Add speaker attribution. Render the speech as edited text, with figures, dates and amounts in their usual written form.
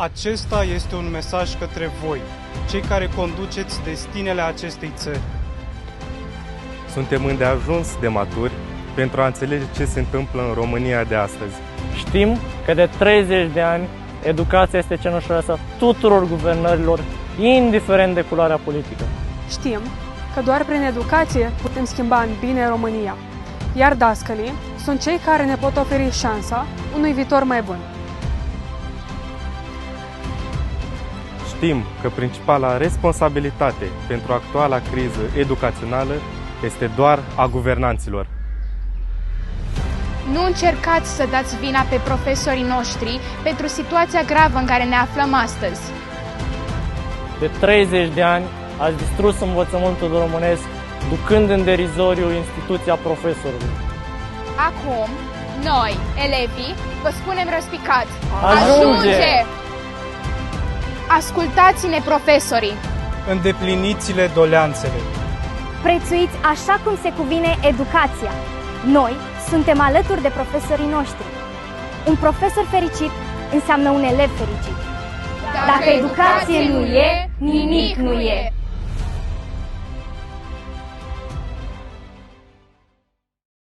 Speaker 1: Acesta este un mesaj către voi, cei care conduceți destinele acestei țări.
Speaker 2: Suntem îndeajuns de maturi pentru a înțelege ce se întâmplă în România de astăzi.
Speaker 3: Știm că de 30 de ani educația este cenușoasă tuturor guvernărilor, indiferent de culoarea politică.
Speaker 4: Știm că doar prin educație putem schimba în bine România, iar dascălii sunt cei care ne pot oferi șansa unui viitor mai bun.
Speaker 2: Știm că principala responsabilitate pentru actuala criză educațională este doar a guvernanților.
Speaker 5: Nu încercați să dați vina pe profesorii noștri pentru situația gravă în care ne aflăm astăzi.
Speaker 3: De 30 de ani ați distrus învățământul românesc, ducând în derizoriu instituția profesorului.
Speaker 5: Acum, noi, elevii, vă spunem răspicat:
Speaker 3: Ajunge!
Speaker 5: Ascultați-ne, profesorii!
Speaker 1: Îndepliniți-le doleanțele.
Speaker 6: Prețuiți așa cum se cuvine educația. Noi suntem alături de profesorii noștri. Un profesor fericit înseamnă un elev fericit. Dacă educație nu e,